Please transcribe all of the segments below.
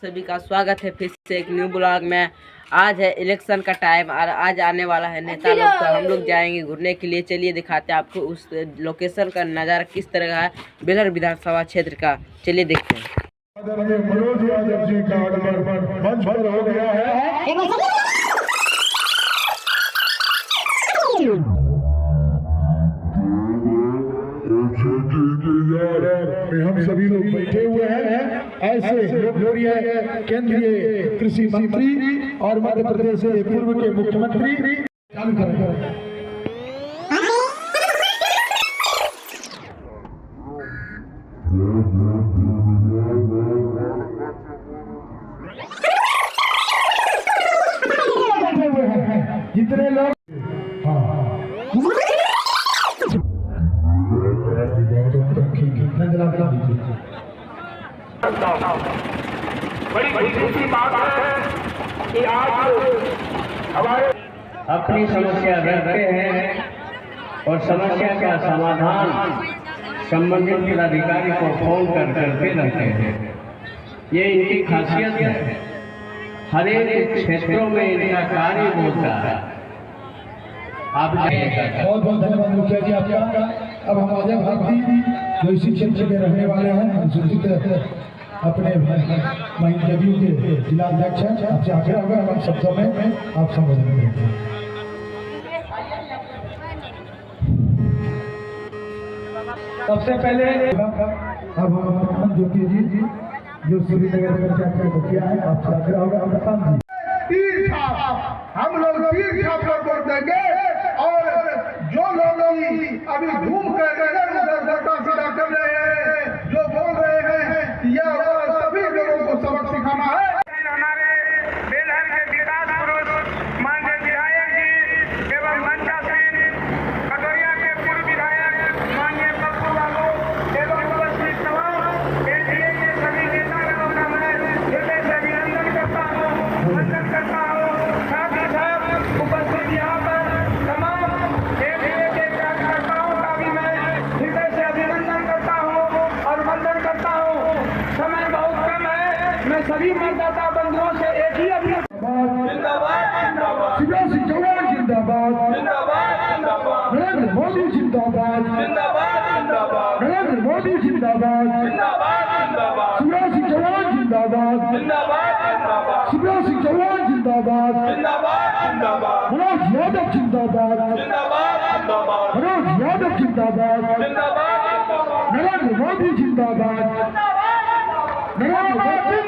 सभी का स्वागत है फिर से एक न्यू ब्लॉग में। आज है इलेक्शन का टाइम और आज आने वाला है नेता लोग, तो हम लोग जाएंगे घूरने के लिए। चलिए दिखाते हैं आपको उस लोकेशन का नज़ारा किस तरह का है, बेलहर विधानसभा क्षेत्र का। चलिए देखते हैं। मनोज यादव जी का आगमन मंच पर हो गया है। हम सभी लोग बैठे हुए हैं। ऐसे लोकप्रिय केंद्रीय कृषि मंत्री और मध्य प्रदेश के पूर्व के मुख्यमंत्री चालू करें। जितने लोग बड़ी खुशी की बात है कि आज हमारे अपनी समस्या रखते हैं और समस्या का समाधान संबंधित जिलाधिकारी को फोन करते रहते हैं। ये इनकी खासियत है। हर एक क्षेत्रों में इनका कार्य होता है। आप बहुत बहुत धन्यवाद मुखिया जी आपका। अब हम अजय भारती जो इसी क्षेत्र में रहने वाले हैं, सूचित अपने जदयू के जिलाध्यक्ष हैं, आपसे आग्रह होगा हम शब्दों में आप संबोधन करेंगे। सबसे पहले अब हम ज्योति जी जो श्रीनगर पंचायत के मुखिया है, आपसे आग्रह होगा हम तीर छाप, हम लोग तीर छाप पर वोट देंगे। और जो लोग अभी घूम कर कर रहे हैं, जो बोल रहे हैं, यह सभी लोगों को सबक सिखाना है। हमारे बेलहर के विकास पुरुष माननीय विधायक जी एवं मंचा सिंह, कटोरिया के पूर्व विधायक माननीय पप्पू बाबू एवं उपस्थित तमाम एनडीए के सभी नेताओं का मैं हृदय से अभिनंदन करता हूँ, वंदन करता हूँ। साथ ही साथ उपस्थित यहाँ पर तमाम एनडीए के कार्यकर्ताओं का भी मैं हृदय से अभिनंदन करता हूँ और वंदन करता हूँ। समय बहुत कम है, मैं सभी मतदाता बंधुओं से एक ही अपील शिवराज सिंह चौहान जिंदाबाद, नरेंद्र मोदी जिंदाबाद, नरेंद्र मोदी जिंदाबाद, शिवराज सिंह चौहान जिंदाबाद, शिवराज सिंह चौहान जिंदाबाद, मनोज यादव जिंदाबाद, मनोज यादव जिंदाबाद, नरेंद्र मोदी जिंदाबाद, नरेंद्र मोदी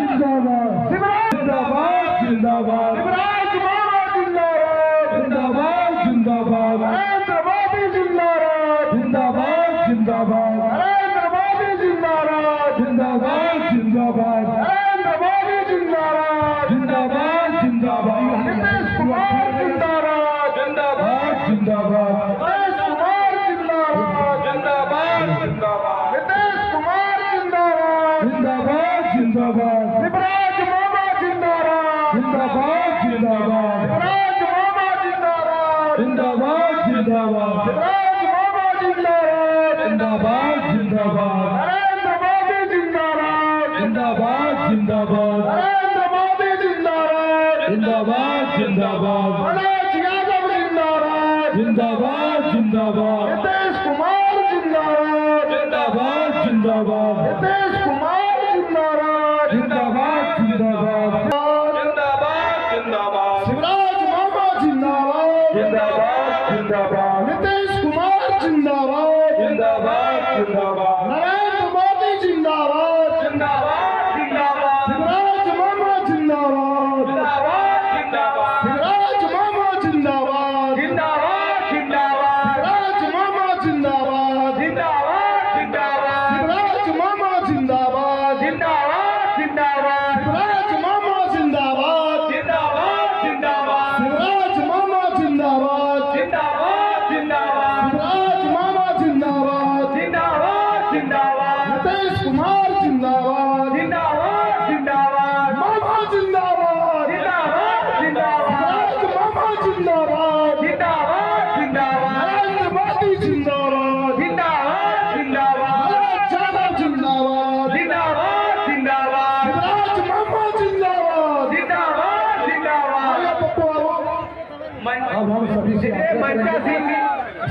जिंदाबाद, जिंदाबाद जिंदाबाद, जिंदाबाद जिंदाबाद, नरेंद्र मोदी जिंदाबाद, जिंदाबाद जिंदाबाद, नरेंद्र मोदी जिंदाबाद, जिंदाबाद जिंदाबाद, नरेंद्र मोदी जिंदाबाद, जिंदाबाद जिंदाबाद, नीतीश कुमार जिंदाबाद, जिंदाबाद जिंदाबाद, नीतीश कुमार जिंदाबाद, जिंदाबाद जिंदाबाद, नीतीश कुमार जिंदाबाद, जिंदाबाद जिंदाबाद, शिवराज मामा जिंदाबाद, जिंदाबाद जिंदाबाद, शिवराज मामा जिंदाबाद, जिंदाबाद जिंदाबाद, शिवराज मामा जिंदाबाद, जिंदाबाद जिंदाबाद, नरेंद्र मोदी जिंदाबाद, जिंदाबाद जिंदाबाद, नरेंद्र मोदी जिंदाबाद, जिंदाबाद जिंदाबाद, मनोज यादव जिंदाबाद, जिंदाबाद जिंदाबाद, नीतीश कुमार जिंदाबाद, जिंदाबाद जिंदाबाद, नीतीश कुमार जिंदाबाद, जिंदाबाद जिंदाबाद, जिंदाबाद जिंदाबाद, शिवराज मामा जिंदाबाद, जिंदाबाद जिंदाबाद, नीतीश कुमार जिंदाबाद, जिंदाबाद जिंदाबाद, नरेंद्र मोदी जिंदाबाद, जिंदाबाद जिंदाबाद, शिवराज मामा जिंदाबाद, जिंदाबाद जिंदाबाद, शिवराज मामा जिंदाबाद, जिंदाबाद जिंदाबाद, शिवराज मामा जिंदाबाद, जिंदाबाद जिंदाबाद, शिवराज मामा जिंदाबाद, जिंदाबाद जिंदाबाद, शिवराज मामा जिंदाबाद, जिंदाबाद जिंदाबाद, शिवराज मामा जिंदाबाद, जिंदाबाद जिंदाबाद, शिवराज मामा जिंदाबाद, जिंदाबाद जिंदाबाद, नीतीश कुमार जिंदाबाद, जिंदाबाद जिंदाबाद, मामा जिंदाबाद, जिंदाबाद जिंदाबाद, शिवराज मामा जिंदाबाद, जिंदाबाद जिंदाबाद, नरेंद्र मोदी जिंदाबाद, जिंदाबाद जिंदाबाद, मनोज यादव जिंदाबाद, जिंदाबाद जिंदाबाद। सभी से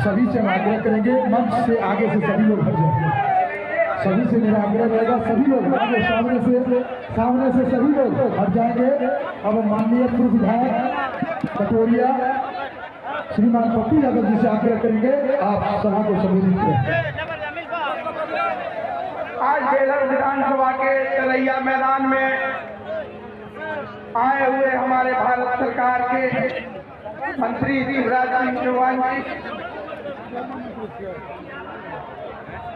सभी से हम आग्रह करेंगे, मंच से आगे से सभी लोग हट जाएंगे। सभी से मेरा आग्रह रहेगा, सभी लोग आगे सामने से सभी लोग हट जाएंगे। अब माननीय पूर्व विधायक कटोरिया श्रीमान पप्पू यादव जी से आग्रह करेंगे, आप सभा को संबोधित करें। आज बेलहर विधानसभा के चरैया मैदान में आए हुए हमारे भारत सरकार के मंत्री शिवराज सिंह चौहान जी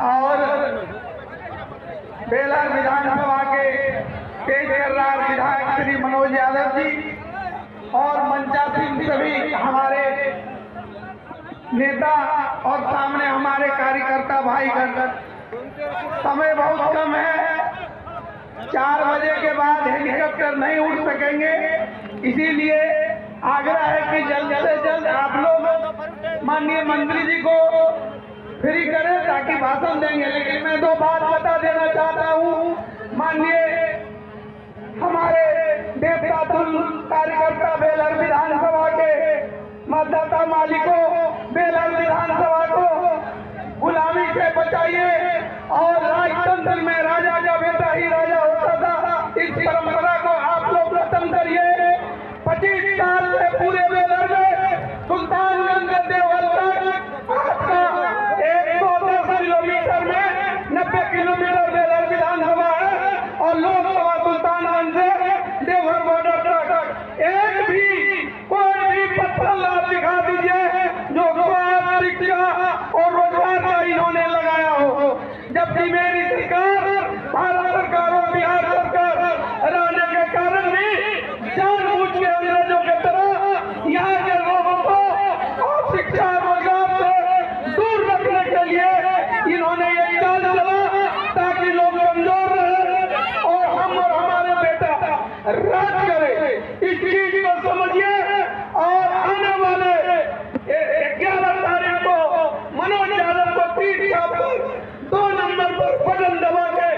और बेलहर विधानसभा के तेज तर्रार विधायक श्री मनोज यादव जी और मंचासीन सभी हमारे नेता और सामने हमारे कार्यकर्ता भाईगण। समय बहुत कम है, 4 बजे के बाद हेलीकॉप्टर नहीं उड़ सकेंगे, इसीलिए आग्रह है कि जल्द से जल्द आप लोग माननीय मंत्री जी को फ्री करें ताकि भाषण देंगे। लेकिन मैं 2 बात बता देना चाहता हूँ, माननीय हमारे देवता तुल्य कार्यकर्ता बेलहर विधानसभा के मतदाता मालिकों, बेलहर विधानसभा को गुलामी से बचाइए और राजतंत्र में राजा का बेटा ही राजा होता था, इस परंपरा को आप लोग खत्म करिए। 25 साल से पूरे बेलहर में सुल्तानगंज से देवल तक आपका 110 किलोमीटर में 90 किलोमीटर बेलहर विधानसभा है और लोकसभा सुल्तानगंज से देवघर बॉर्डर तक एक भी कोई भी पत्थर आप दिखा दीजिए जो शिक्षा और रोजगार का इन्होंने लगाया हो। जबकि मेरी सरकार, भारत सरकार और बिहार सरकार रहने के कारण भी जानबूझ के अंग्रेजों की तरह यहाँ के लोगों को और शिक्षा रोजगार से दूर रखने के लिए इन्होंने ये चाल चला ताकि लोग कमजोर रहे और हम और हमारे बेटा राज करे। इस चीज को समझिए और आने वाले 11 तारीख को मनोज यादव को 3 पर 2 नंबर पर बटन दबा के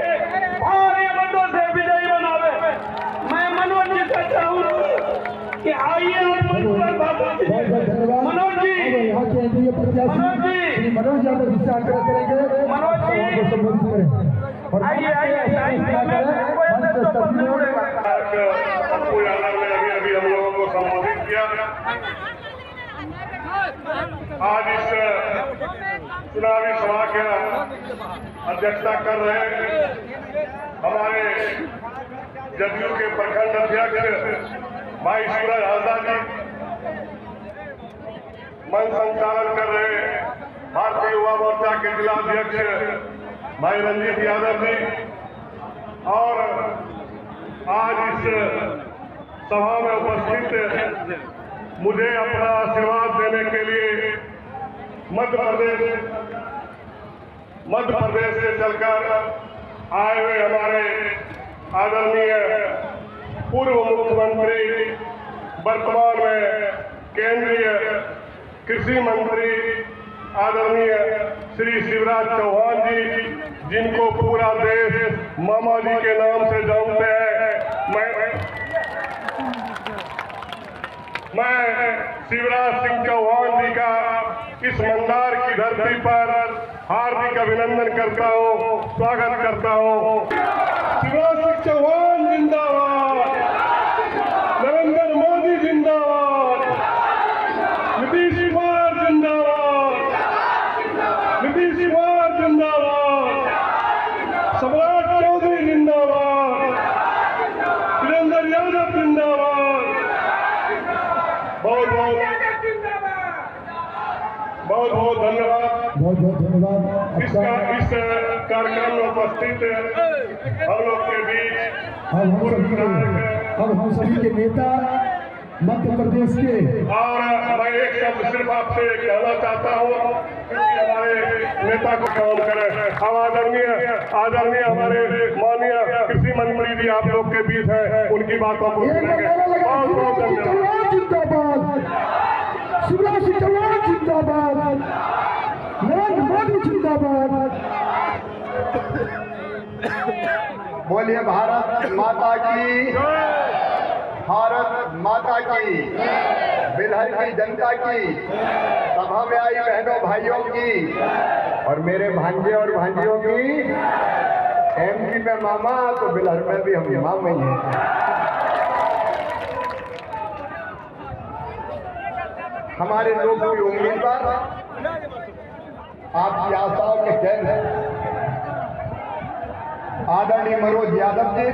भारी मतों से विजयी बनावे। मैं मनोज जी से चाहूंगा कि आइए मनोज जी यहाँ के एनडीए प्रत्याशी मनोज यादव जी से आग्रह करेंगे, मनोज जी को संबोधित करें। पप्पू यादव ने अभी हम लोगों को संबोधित किया। आज इस चुनावी सभा के अध्यक्षता कर रहे हमारे जदयू के प्रखंड अध्यक्ष भाई सूरज हाजदा जी, मंच संचालन कर रहे भारतीय युवा मोर्चा के जिला अध्यक्ष भाई रंजीत यादव जी और आज इस सभा में उपस्थित मुझे अपना आशीर्वाद देने के लिए मध्य प्रदेश से चलकर आए हुए हमारे आदरणीय पूर्व मुख्यमंत्री, वर्तमान में केंद्रीय कृषि मंत्री आदरणीय श्री शिवराज चौहान जी, जिनको पूरा देश मामा जी के नाम से जानते हैं। मैं शिवराज सिंह चौहान जी का इस मंदार की धरती पर हार्दिक अभिनंदन करता हूँ, स्वागत करता हूँ। शिवराज सिंह चौहान जिंदाबाद, नरेंद्र मोदी जिंदाबाद, नीतीश कुमार जिंदाबाद, नीतीश कुमार जिंदाबाद, सम्राट चौधरी जिंदाबाद, वीरेंद्र यादव जिंदाबाद। बहुत बहुत धन्यवाद। बहुत बहुत धन्यवाद। इस कार्यक्रम में उपस्थित हम लोग के बीच अब हम सभी के नेता मध्य प्रदेश के, और मैं एक शब्द सिर्फ आपसे कहना चाहता हूँ कि हमारे नेता को काम करें। हम आदरणीय हमारे माननीय कृषि मंत्री जी आप लोग के बीच हैं, उनकी बातों को सुनेंगे। बहुत बहुत धन्यवाद। शिवराज सिंह चौहान जिंदाबाद, नरेंद्र मोदी जिंदाबाद। बोलिए भारत माता की। भारत माता की, बिलहर की जनता की, सभा में आई बहनों भाइयों की और मेरे भांजे और भांजियों की। एमपी में मामा तो बिलहर में भी हम मामा ही हैं। हमारे लोग की उम्मीदवार आपकी आशाओं के चैन है आदरणीय मनोज यादव जी,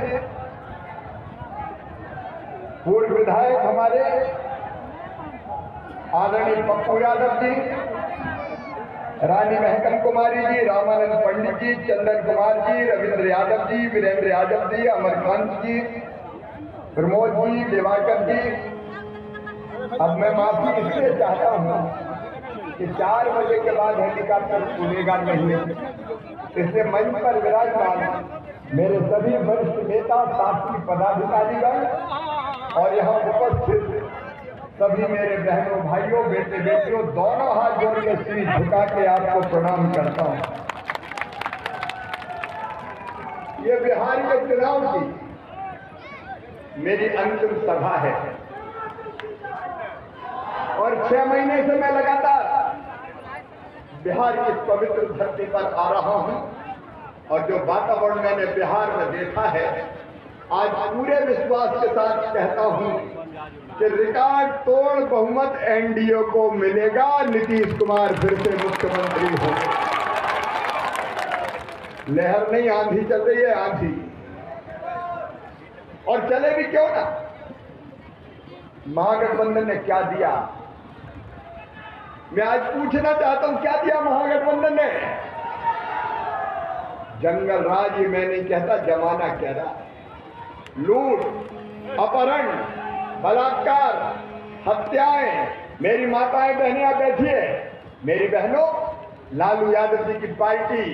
पूर्व विधायक हमारे आदरणीय पप्पू यादव जी, रानी महकम कुमारी जी, रामानंद पंडित जी, चंदन कुमार जी, रविंद्र यादव जी, वीरेंद्र यादव जी, अमरकांत जी, प्रमोद जी, दिवाकर जी। अब मैं माफी इसलिए चाहता हूं कि 4 बजे के बाद हेलीकॉप्टर उड़ेगा नहीं, इसलिए मंच पर विराजमान मेरे सभी वरिष्ठ नेता, शासकीय पदाधिकारीगण और यहाँ उपस्थित सभी मेरे बहनों भाइयों, बेटे बेटियों, दोनों हाथ जोड़ के सिर झुका के आपको प्रणाम करता हूं। ये बिहार के चुनाव की मेरी अंतिम सभा है और 6 महीने से मैं लगातार बिहार की पवित्र धरती पर आ रहा हूं और जो वातावरण मैंने बिहार में देखा है, आज पूरे विश्वास के साथ कहता हूं कि रिकॉर्ड तोड़ बहुमत एनडीए को मिलेगा। नीतीश कुमार फिर से मुख्यमंत्री हो। लहर नहीं, आंधी चल रही है, आंधी, और चले भी क्यों ना। महागठबंधन ने क्या दिया, मैं आज पूछना चाहता हूं, क्या दिया महागठबंधन ने? जंगल राज, मैं नहीं कहता, जमाना कह रहा। लूट, अपहरण, बलात्कार, हत्याएं। मेरी माताएं बहनियां बैठी है, मेरी बहनों, लालू यादव जी की पार्टी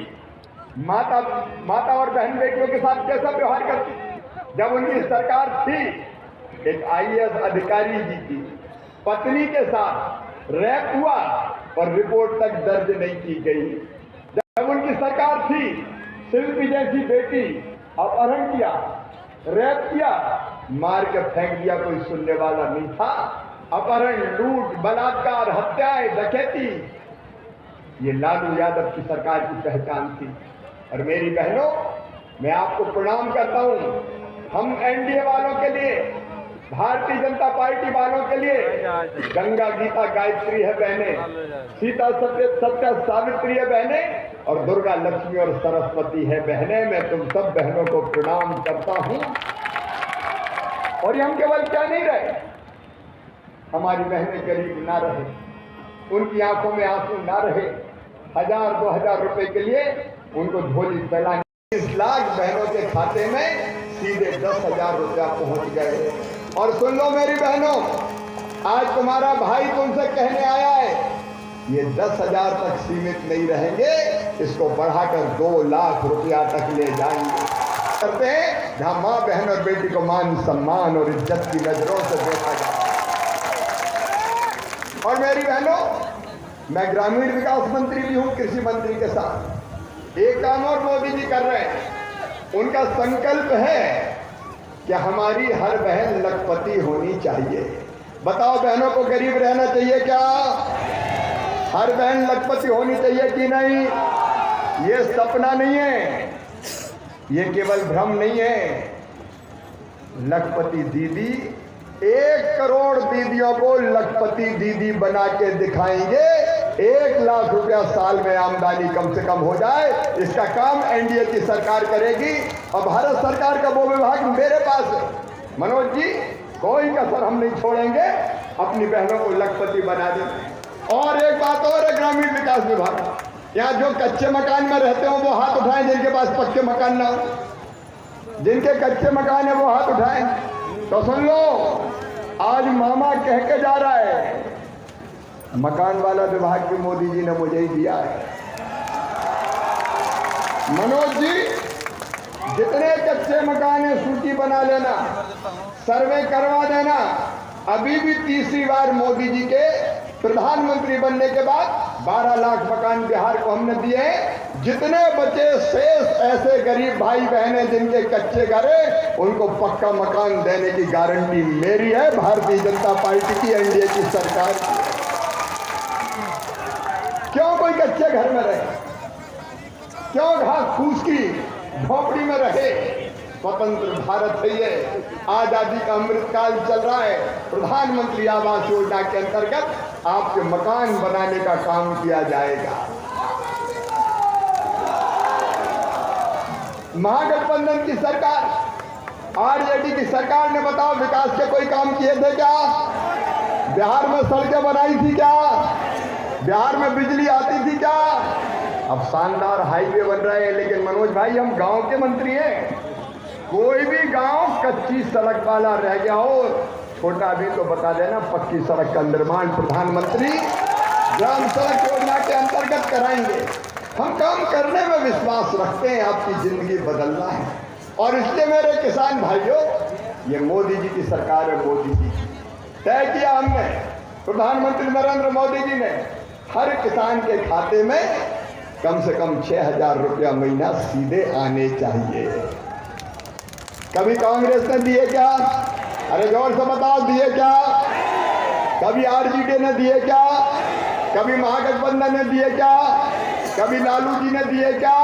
माता और बहन बेटियों के साथ कैसा व्यवहार करती। जब उनकी सरकार थी, एक आईएएस अधिकारी जी की पत्नी के साथ रैप हुआ और रिपोर्ट तक दर्ज नहीं की गई। जब उनकी सरकार थी, शिल्पी जैसी बेटी अपहरण किया, रैप किया, मार के फेंक दिया, कोई सुनने वाला नहीं था। अपहरण, लूट, बलात्कार, हत्याएं, डकैती, ये लालू यादव की सरकार की पहचान थी। और मेरी बहनों, मैं आपको प्रणाम करता हूं। हम एनडीए वालों के लिए, भारतीय जनता पार्टी वालों के लिए गंगा गीता गायत्री है बहने, सीता सत्य सावित्री है बहने, और दुर्गा लक्ष्मी और सरस्वती है बहने। मैं तुम सब बहनों को प्रणाम करता हूं। और हम केवल क्या नहीं रहे, हमारी बहनें गरीब ना रहे, उनकी आंखों में आंसू ना रहे। 1000-2000 रुपए के लिए उनको झोली फैलाने, 30 लाख बहनों के खाते में सीधे 10,000 रुपया पहुंच गए। और सुन लो मेरी बहनों, आज तुम्हारा भाई तुमसे कहने आया है, ये 10,000 तक सीमित नहीं रहेंगे, इसको बढ़ाकर 2 लाख रुपया तक ले जाएंगे। करते हैं जहां मां, बहन और बेटी को मान, सम्मान और इज्जत की नजरों से देखा जाए। और मेरी बहनों, मैं ग्रामीण विकास मंत्री भी हूं, कृषि मंत्री के साथ। एक काम और मोदी जी कर रहे हैं, उनका संकल्प है कि हमारी हर बहन लखपति होनी चाहिए। बताओ बहनों को गरीब रहना चाहिए क्या? हर बहन लखपति होनी चाहिए कि नहीं? ये सपना नहीं है, ये केवल भ्रम नहीं है। लखपति दीदी, 1 करोड़ दीदियों को लखपति दीदी बना के दिखाएंगे। 1 लाख रुपया साल में आमदनी कम से कम हो जाए, इसका काम एनडीए की सरकार करेगी। और भारत सरकार का वो विभाग मेरे पास है। मनोज जी, कोई कसर हम नहीं छोड़ेंगे, अपनी बहनों को लखपति बना देंगे। और एक बात और है, ग्रामीण विकास विभाग, यहाँ जो कच्चे मकान में रहते हो वो हाथ उठाएं, जिनके पास पक्के मकान ना हो। जिनके कच्चे मकान है वो हाथ उठाएं। तो सुन लो, आज मामा कह के जा रहा है, मकान वाला विभाग भी मोदी जी ने मुझे ही दिया है। मनोज जी, जितने कच्चे मकान है सूची बना लेना, सर्वे करवा देना। अभी भी तीसरी बार मोदी जी के प्रधानमंत्री बनने के बाद 12 लाख मकान बिहार को हमने दिए। जितने बचे शेष ऐसे गरीब भाई बहने जिनके कच्चे घर है, उनको पक्का मकान देने की गारंटी मेरी है, भारतीय जनता पार्टी की, एनडीए की सरकार की। क्यों कोई कच्चे घर में रहे, क्यों घास फूस की झोपड़ी में रहे? स्वतंत्र भारत है ये, आजादी का अमृतकाल चल रहा है। प्रधानमंत्री आवास योजना के अंतर्गत आपके मकान बनाने का काम किया जाएगा। महागठबंधन की सरकार, आरजेडी की सरकार ने बताओ विकास के कोई काम किए थे क्या? बिहार में सड़कें बनाई थी क्या? बिहार में बिजली आती थी क्या? अब शानदार हाईवे बन रहे हैं, लेकिन मनोज भाई हम गांव के मंत्री हैं। कोई भी गांव कच्ची सड़क वाला रह गया हो, छोटा भी तो बता देना, पक्की सड़क का निर्माण प्रधानमंत्री ग्राम सड़क योजना के अंतर्गत कराएंगे। हम काम करने में विश्वास रखते हैं, आपकी जिंदगी बदलना है। और इसलिए मेरे किसान भाइयों, ये मोदी जी की सरकार है, मोदी जी तय किया हमने, प्रधानमंत्री नरेंद्र मोदी जी ने, हर किसान के खाते में कम से कम 6,000 रुपया महीना सीधे आने चाहिए। कभी कांग्रेस ने दिए क्या? अरे जोर से बताओ, दिए क्या? कभी आरजेडी ने दिए क्या? कभी महागठबंधन ने दिए क्या? कभी लालू जी ने दिए क्या?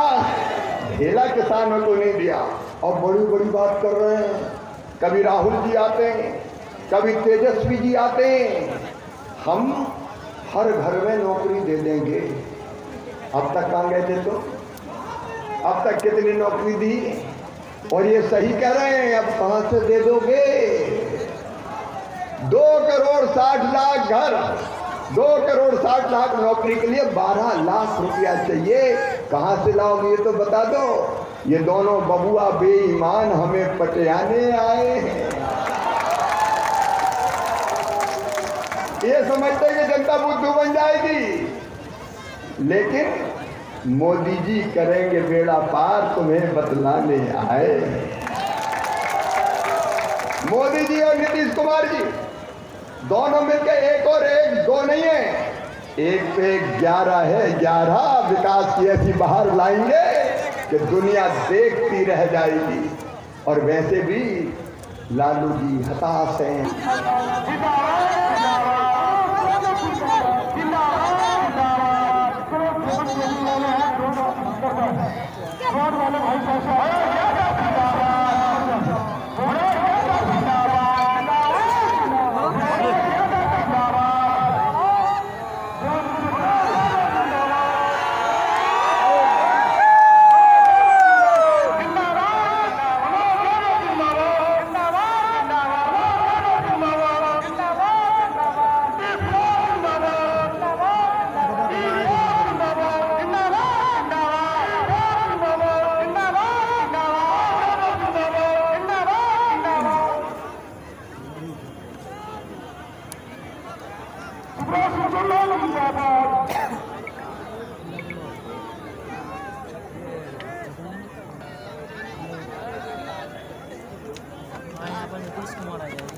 ढेला किसानों को नहीं दिया। और बड़ी बड़ी बात कर रहे हैं, कभी राहुल जी आते हैं, कभी तेजस्वी जी आते हैं, हम हर घर में नौकरी दे देंगे। अब तक कहाँ गए थे? तो अब तक कितनी नौकरी दी? और ये सही कह रहे हैं, अब कहां से दे दोगे? 2 करोड़ 60 लाख घर, 2 करोड़ 60 लाख नौकरी के लिए 12 लाख रुपया चाहिए। कहां से लाओगे ये तो बता दो। ये दोनों बबुआ बेईमान हमें पटियाने आए हैं। ये समझते हैं कि जनता बुद्धू बन जाएगी, लेकिन मोदी जी करेंगे बेड़ा पार, तुम्हें बतलाने आए। मोदी जी और नीतीश कुमार जी दोनों मिलकर 1 और 1 2 नहीं है, 1 पे 11 है। 11 विकास की ऐसी बाहर लाएंगे कि दुनिया देखती रह जाएगी। और वैसे भी लालू जी हताश हैं। नीतीश कुमार आ जाएगा।